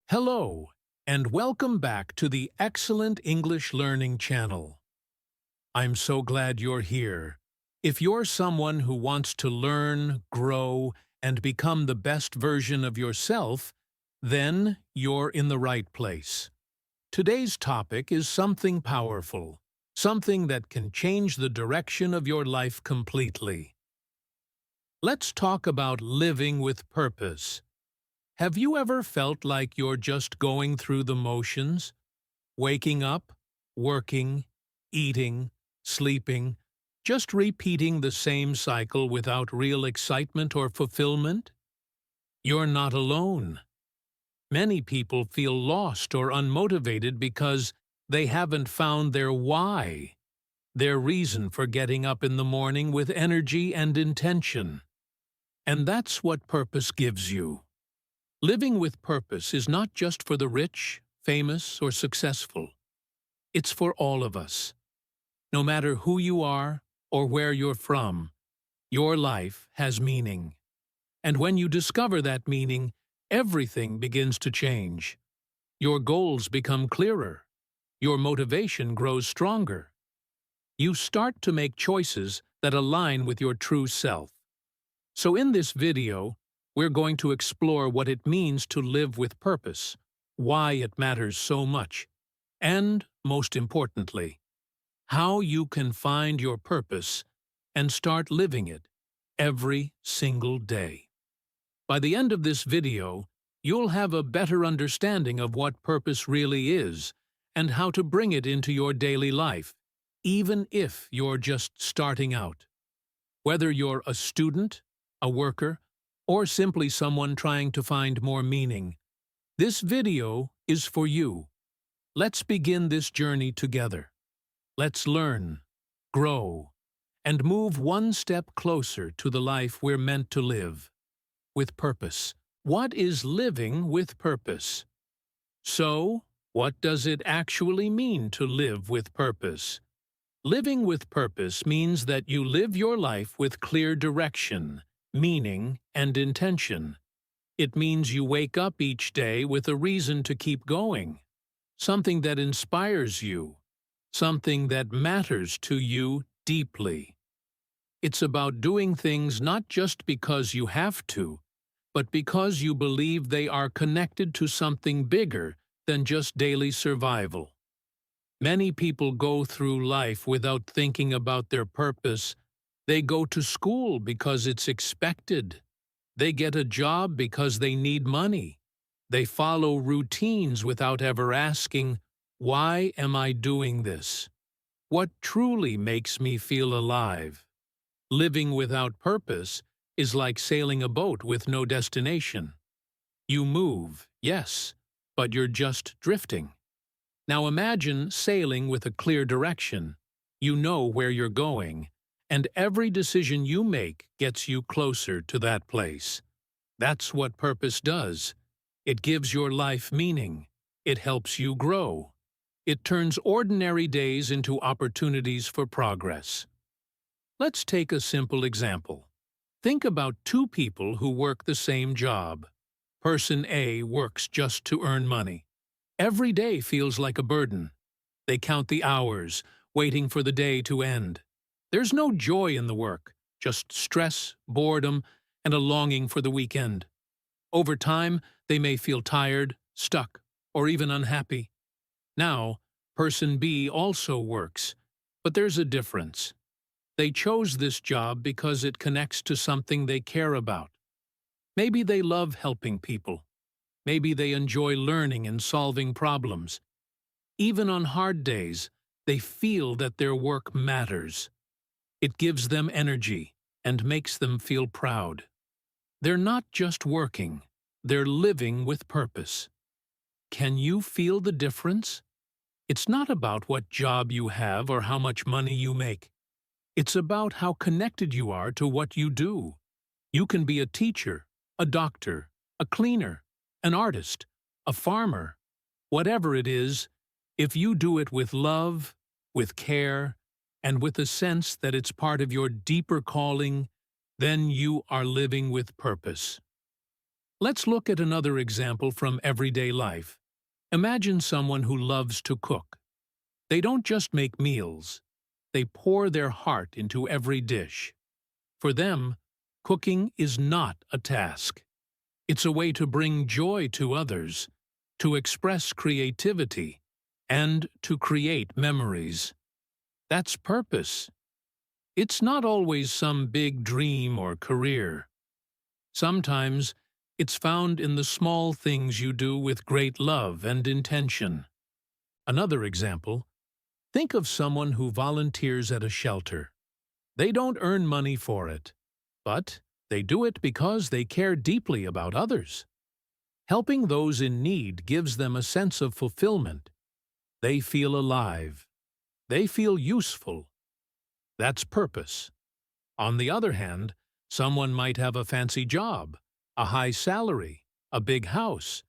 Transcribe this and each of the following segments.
Hello, and welcome back to the Excellent English Learning channel. I'm so glad you're here. If you're someone who wants to learn, grow, and become the best version of yourself, then you're in the right place. Today's topic is something powerful, something that can change the direction of your life completely. Let's talk about living with purpose. Have you ever felt like you're just going through the motions? Waking up, working, eating, sleeping, just repeating the same cycle without real excitement or fulfillment? You're not alone. Many people feel lost or unmotivated because they haven't found their why, their reason for getting up in the morning with energy and intention. And that's what purpose gives you. Living with purpose is not just for the rich, famous, or successful. It's for all of us. No matter who you are or where you're from, your life has meaning. And when you discover that meaning, everything begins to change. Your goals become clearer. Your motivation grows stronger. You start to make choices that align with your true self. So in this video, we're going to explore what it means to live with purpose, why it matters so much, and, most importantly, how you can find your purpose and start living it every single day. By the end of this video, you'll have a better understanding of what purpose really is and how to bring it into your daily life, even if you're just starting out. Whether you're a student, a worker, or simply someone trying to find more meaning, this video is for you. Let's begin this journey together. Let's learn, grow, and move one step closer to the life we're meant to live. With purpose. What is living with purpose? So, what does it actually mean to live with purpose? Living with purpose means that you live your life with clear direction, meaning, and intention. It means you wake up each day with a reason to keep going, something that inspires you, something that matters to you deeply. It's about doing things not just because you have to, but because you believe they are connected to something bigger than just daily survival. Many people go through life without thinking about their purpose. They go to school because it's expected. They get a job because they need money. They follow routines without ever asking, why am I doing this? What truly makes me feel alive? Living without purpose is like sailing a boat with no destination. You move, yes, but you're just drifting. Now imagine sailing with a clear direction. You know where you're going, and every decision you make gets you closer to that place. That's what purpose does. It gives your life meaning. It helps you grow. It turns ordinary days into opportunities for progress. Let's take a simple example. Think about two people who work the same job. Person A works just to earn money. Every day feels like a burden. They count the hours, waiting for the day to end. There's no joy in the work, just stress, boredom, and a longing for the weekend. Over time, they may feel tired, stuck, or even unhappy. Now, person B also works, but there's a difference. They chose this job because it connects to something they care about. Maybe they love helping people. Maybe they enjoy learning and solving problems. Even on hard days, they feel that their work matters. It gives them energy and makes them feel proud. They're not just working, they're living with purpose. Can you feel the difference? It's not about what job you have or how much money you make. It's about how connected you are to what you do. You can be a teacher, a doctor, a cleaner, an artist, a farmer. Whatever it is, if you do it with love, with care, and with a sense that it's part of your deeper calling, then you are living with purpose. Let's look at another example from everyday life. Imagine someone who loves to cook. They don't just make meals. They pour their heart into every dish. For them, cooking is not a task. It's a way to bring joy to others, to express creativity, and to create memories. That's purpose. It's not always some big dream or career. Sometimes it's found in the small things you do with great love and intention. Another example, think of someone who volunteers at a shelter. They don't earn money for it, but they do it because they care deeply about others. Helping those in need gives them a sense of fulfillment. They feel alive. They feel useful. That's purpose. On the other hand, someone might have a fancy job, a high salary, a big house.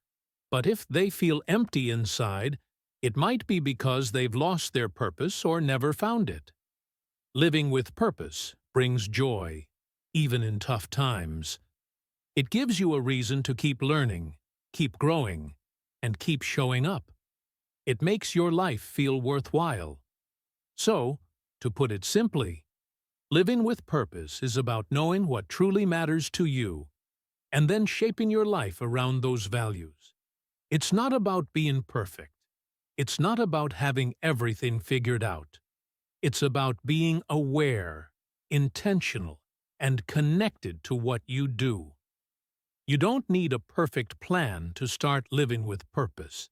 But if they feel empty inside, it might be because they've lost their purpose or never found it. Living with purpose brings joy, even in tough times. It gives you a reason to keep learning, keep growing, and keep showing up. It makes your life feel worthwhile. So, to put it simply, living with purpose is about knowing what truly matters to you and then shaping your life around those values. It's not about being perfect. It's not about having everything figured out. It's about being aware, intentional, and connected to what you do. You don't need a perfect plan to start living with purpose.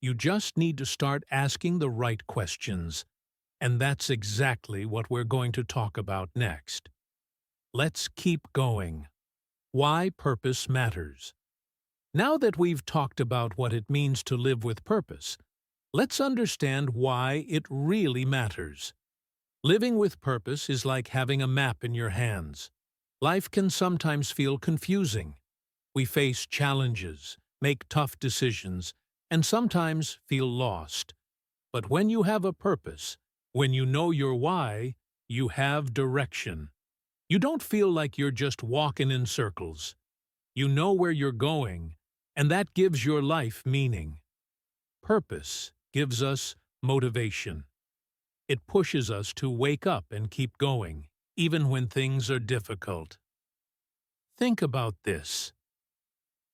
You just need to start asking the right questions. And that's exactly what we're going to talk about next. Let's keep going. Why purpose matters. Now that we've talked about what it means to live with purpose, let's understand why it really matters. Living with purpose is like having a map in your hands. Life can sometimes feel confusing. We face challenges, make tough decisions, and sometimes feel lost. But when you have a purpose, when you know your why, you have direction. You don't feel like you're just walking in circles. You know where you're going, and that gives your life meaning. Purpose gives us motivation. It pushes us to wake up and keep going, even when things are difficult. Think about this.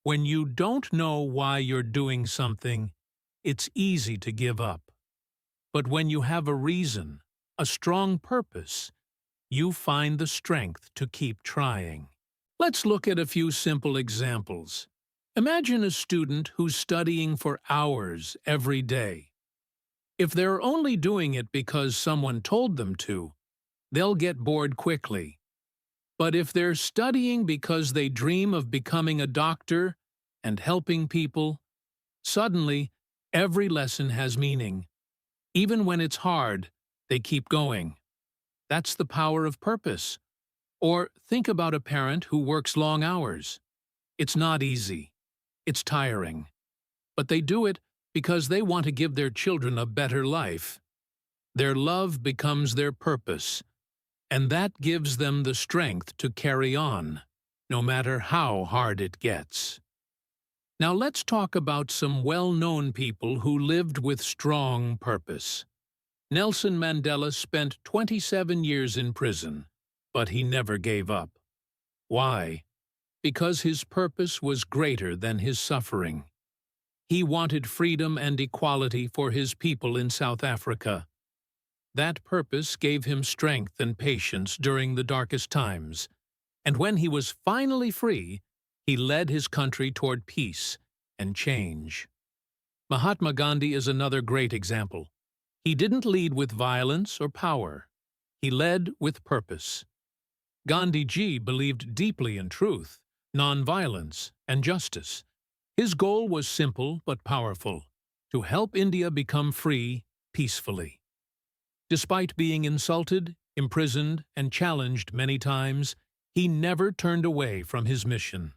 When you don't know why you're doing something, it's easy to give up. But when you have a reason, a strong purpose, you find the strength to keep trying. Let's look at a few simple examples. Imagine a student who's studying for hours every day. If they're only doing it because someone told them to, they'll get bored quickly. But if they're studying because they dream of becoming a doctor and helping people, suddenly every lesson has meaning. Even when it's hard, they keep going. That's the power of purpose. Or think about a parent who works long hours. It's not easy. It's tiring. But they do it because they want to give their children a better life. Their love becomes their purpose, and that gives them the strength to carry on, no matter how hard it gets. Now let's talk about some well-known people who lived with strong purpose. Nelson Mandela spent 27 years in prison, but he never gave up. Why? Because his purpose was greater than his suffering. He wanted freedom and equality for his people in South Africa. That purpose gave him strength and patience during the darkest times, and when he was finally free, he led his country toward peace and change. Mahatma Gandhi is another great example. He didn't lead with violence or power. He led with purpose. Gandhi ji believed deeply in truth, nonviolence, and justice. His goal was simple but powerful: to help India become free peacefully. Despite being insulted, imprisoned, and challenged many times, he never turned away from his mission.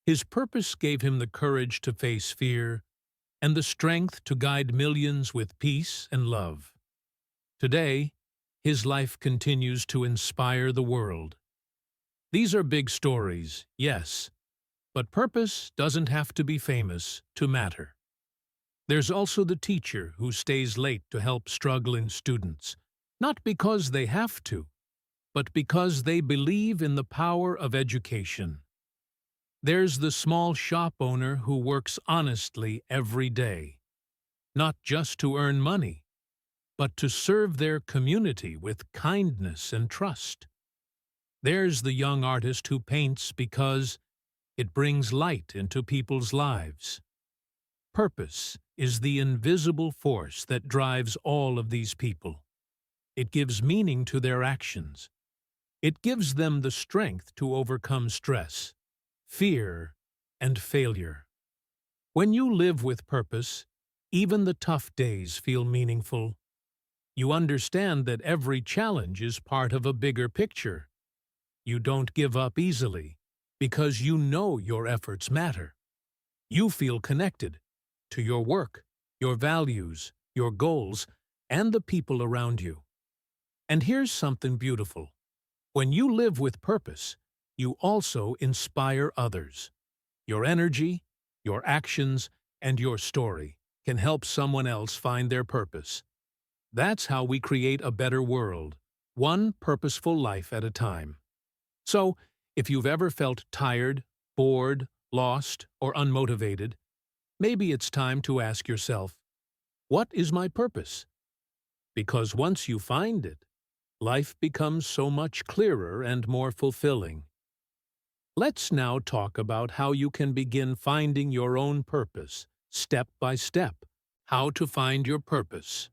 His purpose gave him the courage to face fear and the strength to guide millions with peace and love. Today, his life continues to inspire the world. These are big stories, yes, But purpose doesn't have to be famous to matter. There's also the teacher who stays late to help struggling students, not because they have to, but because they believe in the power of education. There's the small shop owner who works honestly every day, not just to earn money, but to serve their community with kindness and trust. There's the young artist who paints because it brings light into people's lives. Purpose is the invisible force that drives all of these people. It gives meaning to their actions. It gives them the strength to overcome stress, fear, and failure. When you live with purpose, even the tough days feel meaningful. You understand that every challenge is part of a bigger picture. You don't give up easily because you know your efforts matter. You feel connected to your work, your values, your goals, and the people around you. And here's something beautiful. When you live with purpose, you also inspire others. Your energy, your actions, and your story can help someone else find their purpose. That's how we create a better world, one purposeful life at a time. So, if you've ever felt tired, bored, lost, or unmotivated, maybe it's time to ask yourself, what is my purpose? Because once you find it, life becomes so much clearer and more fulfilling. Let's now talk about how you can begin finding your own purpose, step by step. How to find your purpose.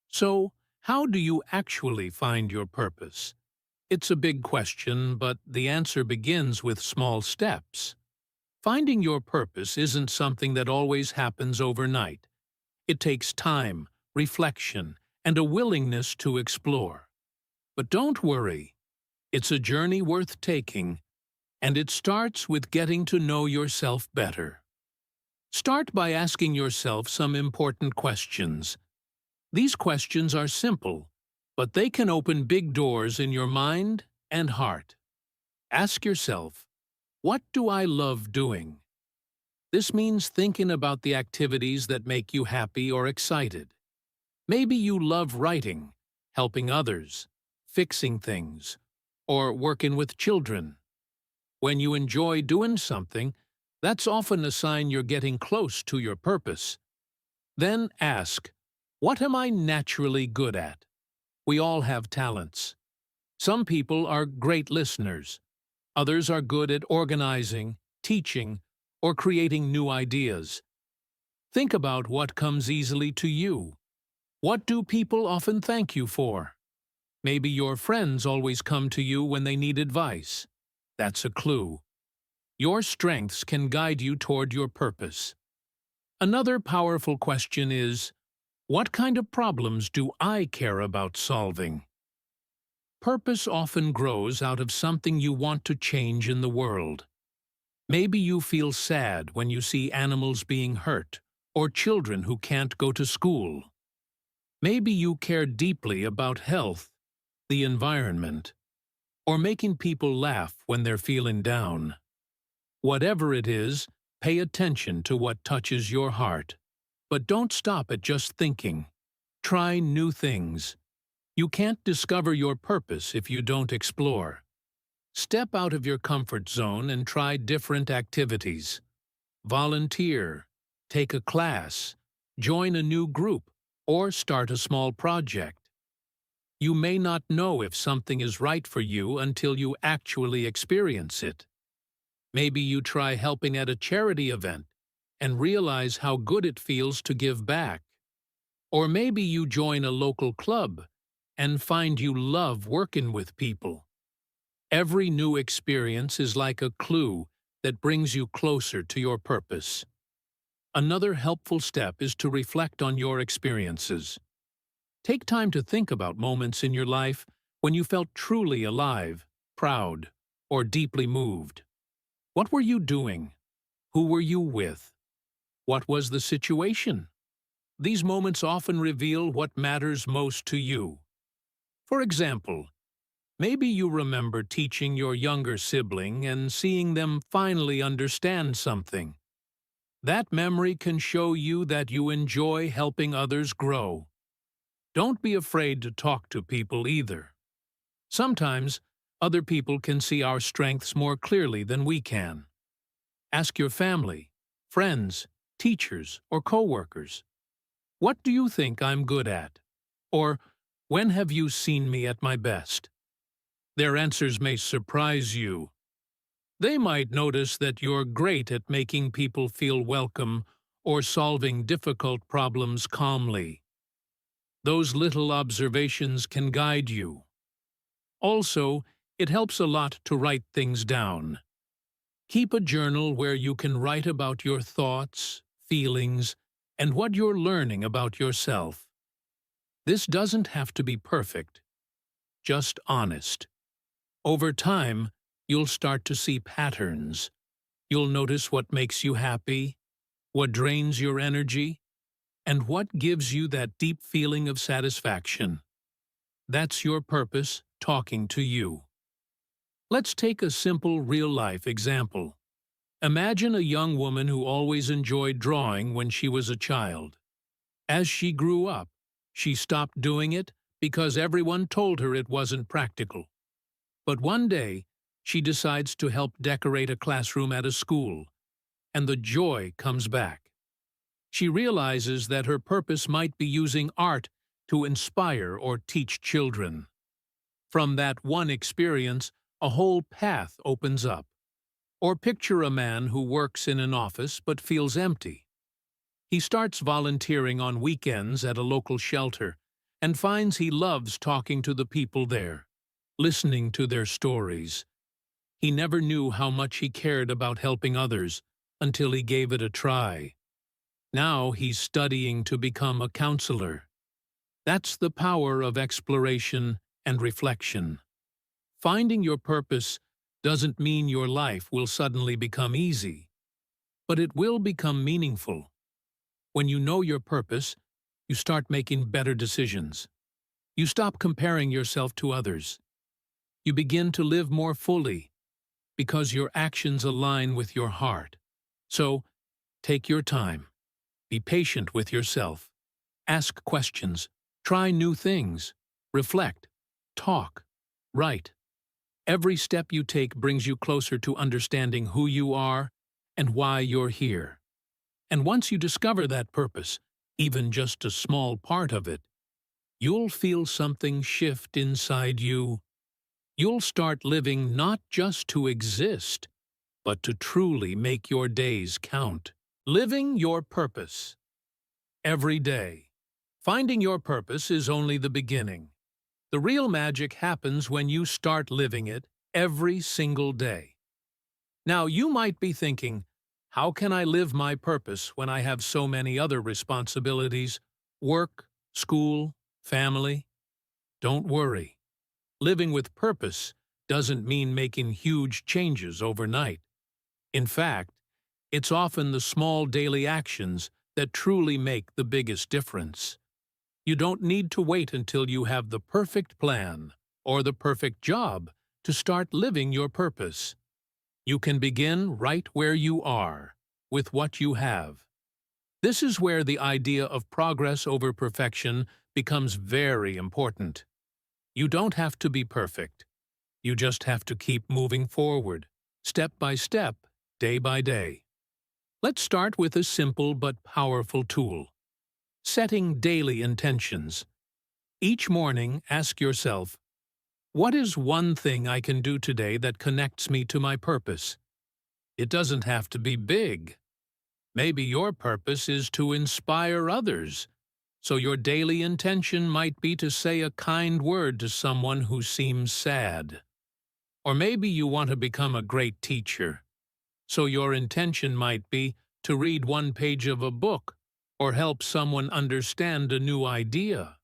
So, how do you actually find your purpose? It's a big question, but the answer begins with small steps. Finding your purpose isn't something that always happens overnight. It takes time, reflection, and a willingness to explore. But don't worry. It's a journey worth taking, and it starts with getting to know yourself better. Start by asking yourself some important questions. These questions are simple, but they can open big doors in your mind and heart. Ask yourself, what do I love doing? This means thinking about the activities that make you happy or excited. Maybe you love writing, helping others, fixing things, or working with children. When you enjoy doing something, that's often a sign you're getting close to your purpose. Then ask, what am I naturally good at? We all have talents. Some people are great listeners. Others are good at organizing, teaching, or creating new ideas. Think about what comes easily to you. What do people often thank you for? Maybe your friends always come to you when they need advice. That's a clue. Your strengths can guide you toward your purpose. Another powerful question is, what kind of problems do I care about solving? Purpose often grows out of something you want to change in the world. Maybe you feel sad when you see animals being hurt, or children who can't go to school. Maybe you care deeply about health, the environment, or making people laugh when they're feeling down. Whatever it is, pay attention to what touches your heart. But don't stop at just thinking. Try new things. You can't discover your purpose if you don't explore. Step out of your comfort zone and try different activities. Volunteer, take a class, join a new group, or start a small project. You may not know if something is right for you until you actually experience it. Maybe you try helping at a charity event and realize how good it feels to give back. Or maybe you join a local club and find you love working with people. Every new experience is like a clue that brings you closer to your purpose. Another helpful step is to reflect on your experiences. Take time to think about moments in your life when you felt truly alive, proud, or deeply moved. What were you doing? Who were you with? What was the situation? These moments often reveal what matters most to you. For example, Maybe you remember teaching your younger sibling and seeing them finally understand something. That memory can show you that you enjoy helping others grow. Don't be afraid to talk to people either. Sometimes, other people can see our strengths more clearly than we can. Ask your family, friends, teachers, or coworkers. What do you think I'm good at? Or, when have you seen me at my best? Their answers may surprise you. They might notice that you're great at making people feel welcome or solving difficult problems calmly. Those little observations can guide you. Also, it helps a lot to write things down. Keep a journal where you can write about your thoughts, feelings, and what you're learning about yourself. This doesn't have to be perfect, just honest. Over time, you'll start to see patterns. You'll notice what makes you happy, what drains your energy, and what gives you that deep feeling of satisfaction. That's your purpose talking to you. Let's take a simple real-life example. Imagine a young woman who always enjoyed drawing when she was a child. As she grew up, she stopped doing it because everyone told her it wasn't practical. But one day, she decides to help decorate a classroom at a school, and the joy comes back. She realizes that her purpose might be using art to inspire or teach children. From that one experience, a whole path opens up. Or picture a man who works in an office but feels empty. He starts volunteering on weekends at a local shelter and finds he loves talking to the people there, listening to their stories. He never knew how much he cared about helping others until he gave it a try. Now he's studying to become a counselor. That's the power of exploration and reflection. Finding your purpose doesn't mean your life will suddenly become easy, but it will become meaningful. When you know your purpose, you start making better decisions. You stop comparing yourself to others. You begin to live more fully because your actions align with your heart. So, take your time. Be patient with yourself. Ask questions. Try new things. Reflect. Talk. Write. Every step you take brings you closer to understanding who you are and why you're here. And once you discover that purpose, even just a small part of it, you'll feel something shift inside you. You'll start living not just to exist, but to truly make your days count. Living your purpose. Every day. Finding your purpose is only the beginning. The real magic happens when you start living it every single day. Now, you might be thinking, how can I live my purpose when I have so many other responsibilities? Work, school, family? Don't worry. Living with purpose doesn't mean making huge changes overnight. In fact, it's often the small daily actions that truly make the biggest difference. You don't need to wait until you have the perfect plan or the perfect job to start living your purpose. You can begin right where you are, with what you have. This is where the idea of progress over perfection becomes very important. You don't have to be perfect. You just have to keep moving forward, step by step, day by day. Let's start with a simple but powerful tool. Setting daily intentions. Each morning, ask yourself, what is one thing I can do today that connects me to my purpose? It doesn't have to be big. Maybe your purpose is to inspire others, so your daily intention might be to say a kind word to someone who seems sad. Or maybe you want to become a great teacher, so your intention might be to read one page of a book or help someone understand a new idea.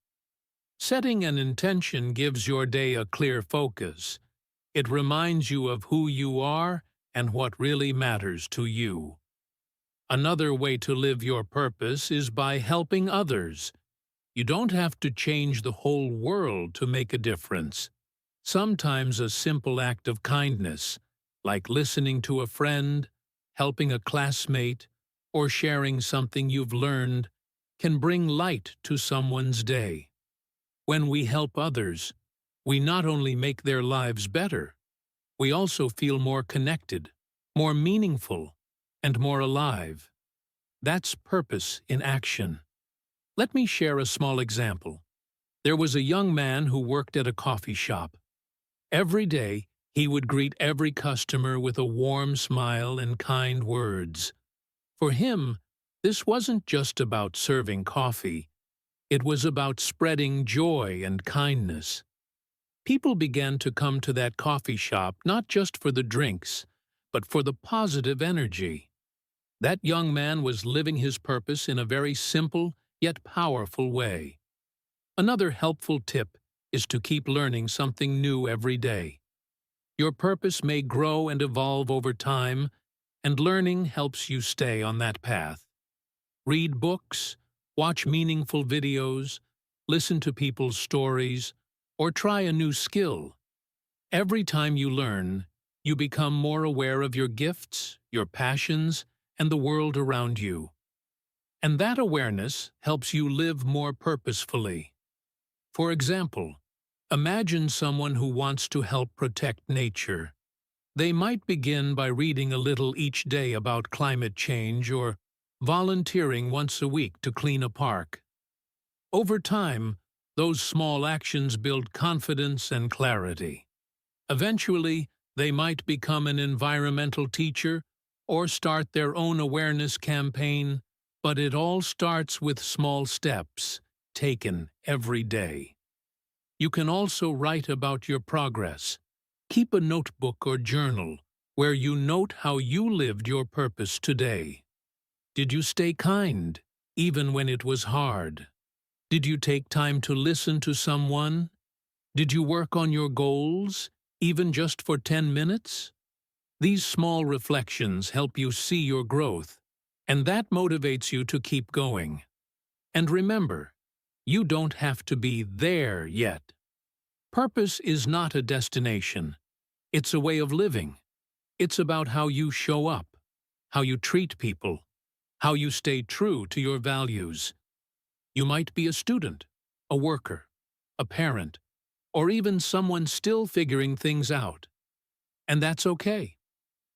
Setting an intention gives your day a clear focus. It reminds you of who you are and what really matters to you. Another way to live your purpose is by helping others. You don't have to change the whole world to make a difference. Sometimes a simple act of kindness, like listening to a friend, helping a classmate, or sharing something you've learned, can bring light to someone's day. When we help others, we not only make their lives better, we also feel more connected, more meaningful, and more alive. That's purpose in action. Let me share a small example. There was a young man who worked at a coffee shop. Every day, he would greet every customer with a warm smile and kind words. For him, this wasn't just about serving coffee. It was about spreading joy and kindness. People began to come to that coffee shop not just for the drinks, but for the positive energy. That young man was living his purpose in a very simple yet powerful way. Another helpful tip is to keep learning something new every day. Your purpose may grow and evolve over time, and learning helps you stay on that path. Read books, watch meaningful videos, listen to people's stories, or try a new skill. Every time you learn, you become more aware of your gifts, your passions, and the world around you. And that awareness helps you live more purposefully. For example, imagine someone who wants to help protect nature. They might begin by reading a little each day about climate change or volunteering once a week to clean a park. Over time, those small actions build confidence and clarity. Eventually, they might become an environmental teacher or start their own awareness campaign, but it all starts with small steps taken every day. You can also write about your progress. Keep a notebook or journal where you note how you lived your purpose today. Did you stay kind, even when it was hard? Did you take time to listen to someone? Did you work on your goals, even just for 10 minutes? These small reflections help you see your growth, and that motivates you to keep going. And remember, you don't have to be there yet. Purpose is not a destination. It's a way of living. It's about how you show up, how you treat people, how you stay true to your values. You might be a student, a worker, a parent, or even someone still figuring things out. And that's okay.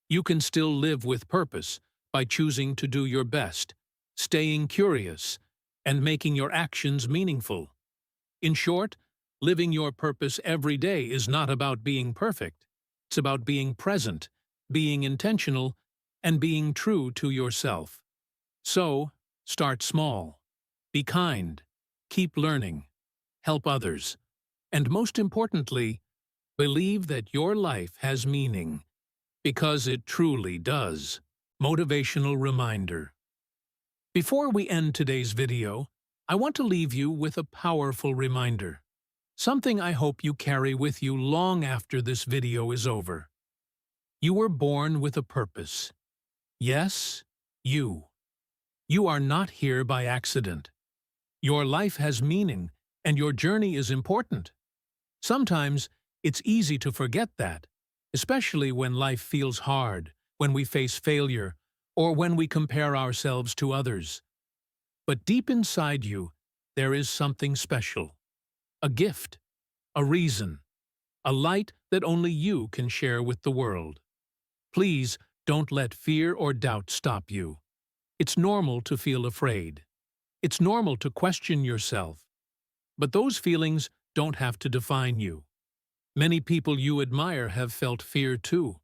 You can still live with purpose by choosing to do your best, staying curious, and making your actions meaningful. In short, living your purpose every day is not about being perfect. It's about being present, being intentional, and being true to yourself. So, start small. Be kind. Keep learning. Help others. And most importantly, believe that your life has meaning, because it truly does. Motivational reminder. Before we end today's video, I want to leave you with a powerful reminder. Something I hope you carry with you long after this video is over. You were born with a purpose. Yes, you. You are not here by accident. Your life has meaning, and your journey is important. Sometimes, it's easy to forget that, especially when life feels hard, when we face failure, or when we compare ourselves to others. But deep inside you, there is something special. A gift, a reason, a light that only you can share with the world. Please don't let fear or doubt stop you. It's normal to feel afraid. It's normal to question yourself. But those feelings don't have to define you. Many people you admire have felt fear too.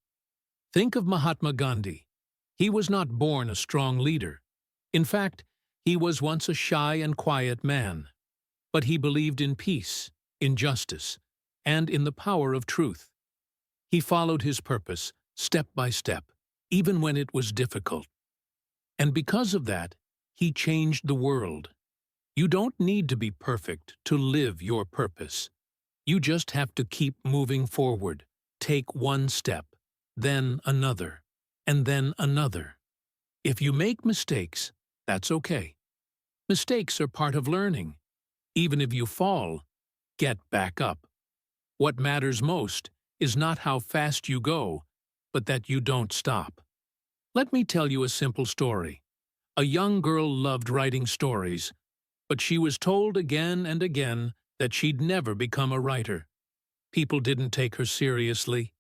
Think of Mahatma Gandhi. He was not born a strong leader. In fact, he was once a shy and quiet man. But he believed in peace, in justice, and in the power of truth. He followed his purpose, step by step, even when it was difficult. And because of that, he changed the world. You don't need to be perfect to live your purpose. You just have to keep moving forward. Take one step, then another, and then another. If you make mistakes, that's okay. Mistakes are part of learning. Even if you fall, get back up. What matters most is not how fast you go, but that you don't stop. Let me tell you a simple story. A young girl loved writing stories, but she was told again and again that she'd never become a writer. People didn't take her seriously.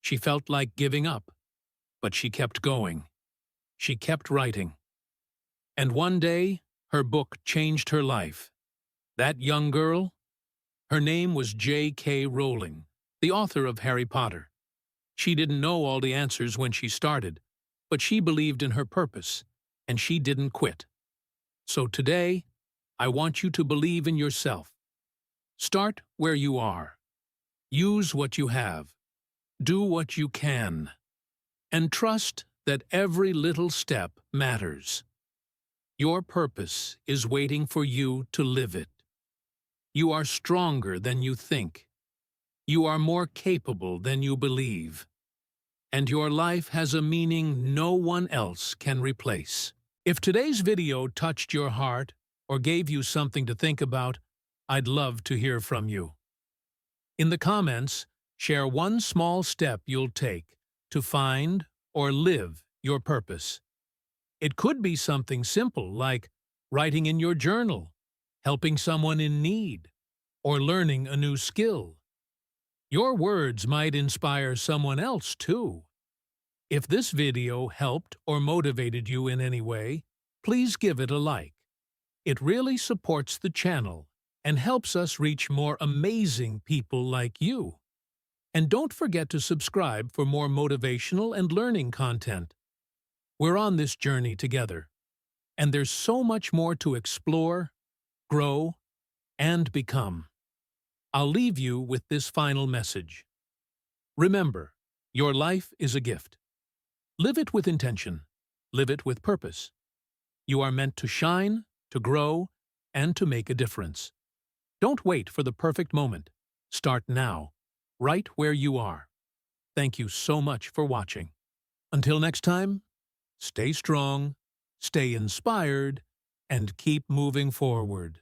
She felt like giving up, but she kept going. She kept writing. And one day, her book changed her life. That young girl? Her name was J.K. Rowling, the author of Harry Potter. She didn't know all the answers when she started, but she believed in her purpose, and she didn't quit. So today, I want you to believe in yourself. Start where you are. Use what you have. Do what you can. And trust that every little step matters. Your purpose is waiting for you to live it. You are stronger than you think. You are more capable than you believe. And your life has a meaning no one else can replace. If today's video touched your heart or gave you something to think about, I'd love to hear from you. In the comments, share one small step you'll take to find or live your purpose. It could be something simple like writing in your journal, helping someone in need, or learning a new skill. Your words might inspire someone else too. If this video helped or motivated you in any way, please give it a like. It really supports the channel and helps us reach more amazing people like you. And don't forget to subscribe for more motivational and learning content. We're on this journey together, and there's so much more to explore, grow, and become. I'll leave you with this final message. Remember, your life is a gift. Live it with intention. Live it with purpose. You are meant to shine, to grow, and to make a difference. Don't wait for the perfect moment. Start now, right where you are. Thank you so much for watching. Until next time, stay strong, stay inspired, and keep moving forward.